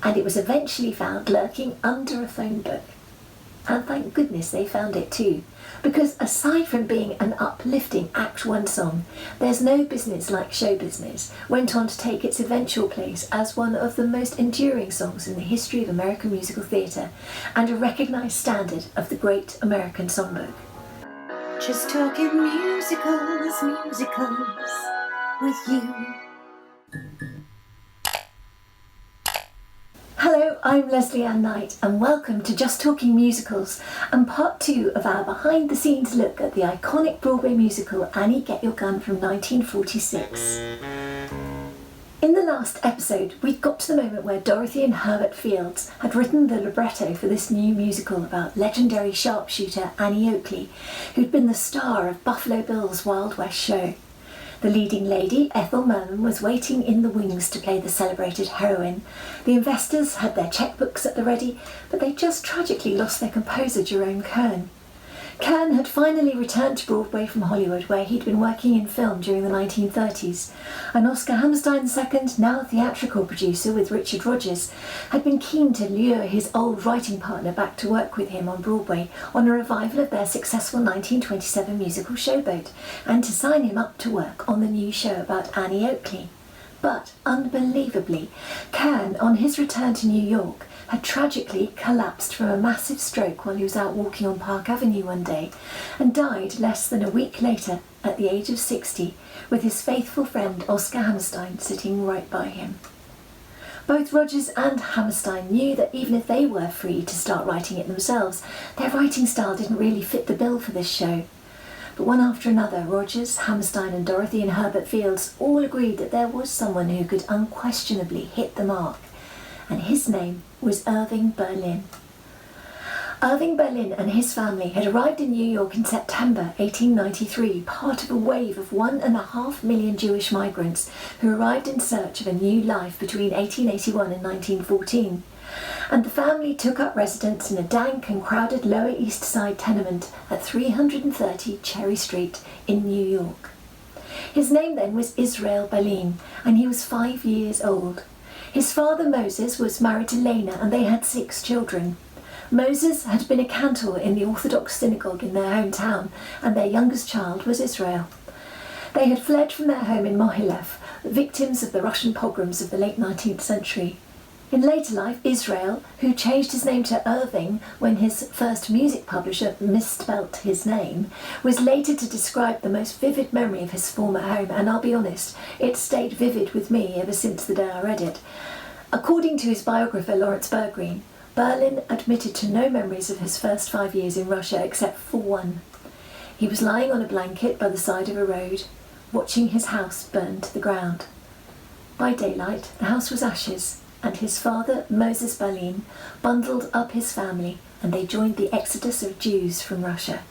and it was eventually found lurking under a phone book. And thank goodness they found it too, because aside from being an uplifting Act 1 song, There's No Business Like Show Business went on to take its eventual place as one of the most enduring songs in the history of American musical theatre and a recognised standard of the Great American Songbook. Just talking musicals with you. Hello, I'm Lesley Ann Knight and welcome to Just Talking Musicals and part 2 of our behind the scenes look at the iconic Broadway musical Annie Get Your Gun from 1946. In the last episode, we got to the moment where Dorothy and Herbert Fields had written the libretto for this new musical about legendary sharpshooter Annie Oakley, who'd been the star of Buffalo Bill's Wild West show. The leading lady, Ethel Merman, was waiting in the wings to play the celebrated heroine. The investors had their checkbooks at the ready, but they just tragically lost their composer, Jerome Kern. Kern had finally returned to Broadway from Hollywood, where he'd been working in film during the 1930s, and Oscar Hammerstein II, now theatrical producer with Richard Rodgers, had been keen to lure his old writing partner back to work with him on Broadway on a revival of their successful 1927 musical Showboat, and to sign him up to work on the new show about Annie Oakley. But, unbelievably, Kern, on his return to New York, had tragically collapsed from a massive stroke while he was out walking on Park Avenue one day, and died less than a week later at the age of 60, with his faithful friend Oscar Hammerstein sitting right by him. Both Rodgers and Hammerstein knew that even if they were free to start writing it themselves, their writing style didn't really fit the bill for this show. But one after another, Rodgers, Hammerstein and Dorothy and Herbert Fields all agreed that there was someone who could unquestionably hit the mark, and his name was Irving Berlin. Irving Berlin and his family had arrived in New York in September 1893, part of a wave of 1.5 million Jewish migrants who arrived in search of a new life between 1881 and 1914. And the family took up residence in a dank and crowded Lower East Side tenement at 330 Cherry Street in New York. His name then was Israel Berlin, and he was 5 years old. His father Moses was married to Lena and they had 6 children. Moses had been a cantor in the Orthodox synagogue in their hometown, and their youngest child was Israel. They had fled from their home in Mohilev, victims of the Russian pogroms of the late 19th century. In later life, Israel, who changed his name to Irving when his first music publisher misspelt his name, was later to describe the most vivid memory of his former home, and I'll be honest, it stayed vivid with me ever since the day I read it. According to his biographer Lawrence Bergreen, Berlin admitted to no memories of his first 5 years in Russia except for one. He was lying on a blanket by the side of a road, watching his house burn to the ground. By daylight, the house was ashes, and his father, Moses Berlin, bundled up his family and they joined the exodus of Jews from Russia.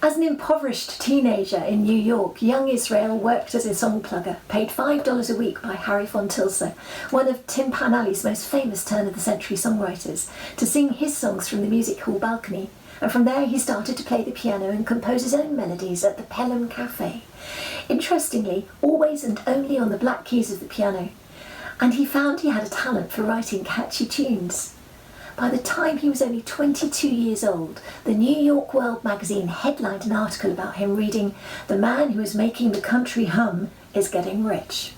As an impoverished teenager in New York, young Israel worked as a song plugger, paid $5 a week by Harry von Tilser, one of Tim Panally's most famous turn-of-the-century songwriters, to sing his songs from the music hall balcony, and from there he started to play the piano and compose his own melodies at the Pelham Cafe. Interestingly, always and only on the black keys of the piano, and he found he had a talent for writing catchy tunes. By the time he was only 22 years old, the New York World magazine headlined an article about him reading, "The man who is making the country hum is getting rich."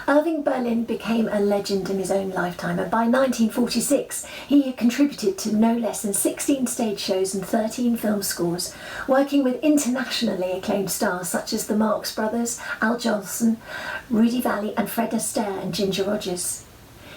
Irving Berlin became a legend in his own lifetime, and by 1946 he had contributed to no less than 16 stage shows and 13 film scores, working with internationally acclaimed stars such as the Marx Brothers, Al Jolson, Rudy Vallee and Fred Astaire and Ginger Rogers.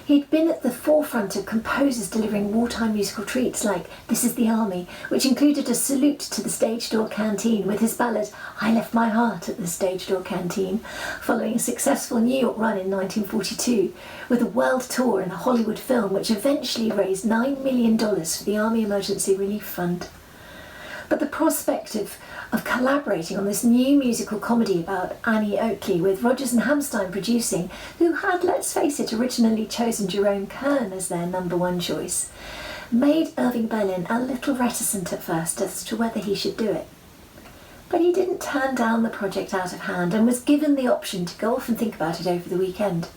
He'd been at the forefront of composers delivering wartime musical treats like This Is the Army, which included a salute to the Stage Door Canteen with his ballad I Left My Heart at the Stage Door Canteen, following a successful New York run in 1942, with a world tour and a Hollywood film which eventually raised $9 million for the Army Emergency Relief Fund. But the prospect of collaborating on this new musical comedy about Annie Oakley with Rodgers and Hammerstein producing, who had, let's face it, originally chosen Jerome Kern as their number one choice, made Irving Berlin a little reticent at first as to whether he should do it. But he didn't turn down the project out of hand and was given the option to go off and think about it over the weekend.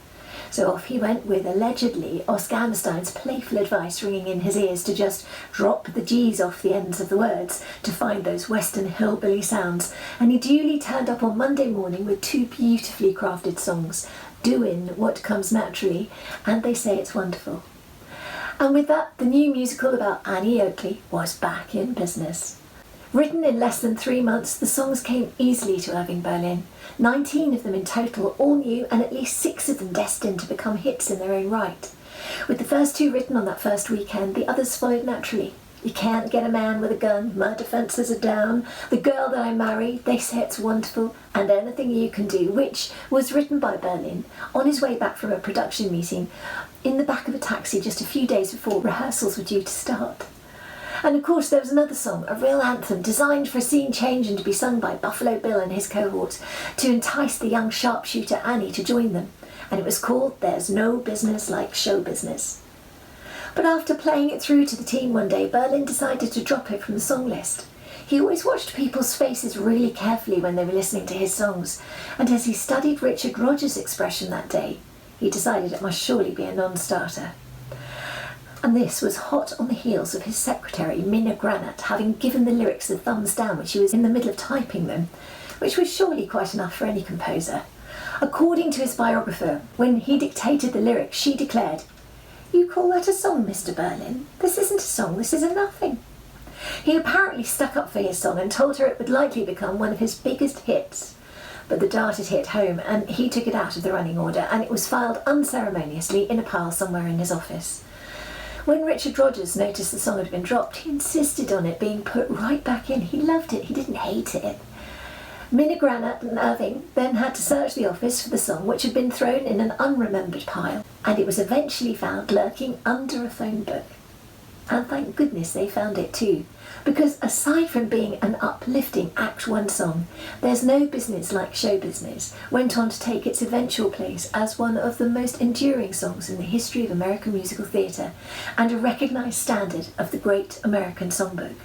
So off he went with allegedly Oscar Hammerstein's playful advice ringing in his ears to just drop the G's off the ends of the words to find those western hillbilly sounds, and he duly turned up on Monday morning with 2 beautifully crafted songs, Doin' What Comes Naturally and They Say It's Wonderful. And with that, the new musical about Annie Oakley was back in business. Written in less than 3 months, the songs came easily to Irving Berlin, 19 of them in total, all new, and at least 6 of them destined to become hits in their own right. With the first 2 written on that first weekend, the others followed naturally. You Can't Get a Man with a Gun, My Defences Are Down, The Girl That I Married, They Say It's Wonderful, and Anything You Can Do, which was written by Berlin on his way back from a production meeting in the back of a taxi just a few days before rehearsals were due to start. And of course there was another song, a real anthem, designed for a scene change and to be sung by Buffalo Bill and his cohorts to entice the young sharpshooter Annie to join them, and it was called There's No Business Like Show Business. But after playing it through to the team one day, Berlin decided to drop it from the song list. He always watched people's faces really carefully when they were listening to his songs, and as he studied Richard Rodgers' expression that day, he decided it must surely be a non-starter. And this was hot on the heels of his secretary, Minna Granat, having given the lyrics the thumbs down when she was in the middle of typing them, which was surely quite enough for any composer. According to his biographer, when he dictated the lyrics, she declared, "You call that a song, Mr. Berlin? This isn't a song, this is a nothing." He apparently stuck up for his song and told her it would likely become one of his biggest hits. But the dart had hit home and he took it out of the running order, and it was filed unceremoniously in a pile somewhere in his office. When Richard Rodgers noticed the song had been dropped, he insisted on it being put right back in. He loved it, he didn't hate it. Minna Granat and Irving then had to search the office for the song, which had been thrown in an unremembered pile, and it was eventually found lurking under a phone book. And thank goodness they found it too, because aside from being an uplifting Act 1 song, There's No Business Like Show Business went on to take its eventual place as one of the most enduring songs in the history of American musical theatre and a recognised standard of the great American songbook.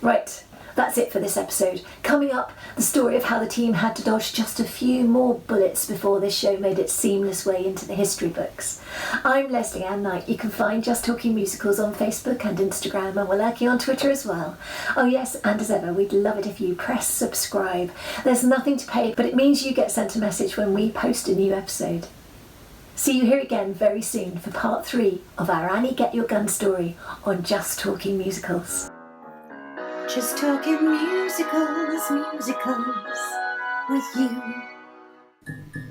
Right, that's it for this episode. Coming up, the story of how the team had to dodge just a few more bullets before this show made its seamless way into the history books. I'm Lesley Ann Knight. You can find Just Talking Musicals on Facebook and Instagram, and we're lurking on Twitter as well. Oh yes, and as ever, we'd love it if you press subscribe. There's nothing to pay, but it means you get sent a message when we post a new episode. See you here again very soon for part 3 of our Annie Get Your Gun story on Just Talking Musicals. Just talking musicals, musicals with you.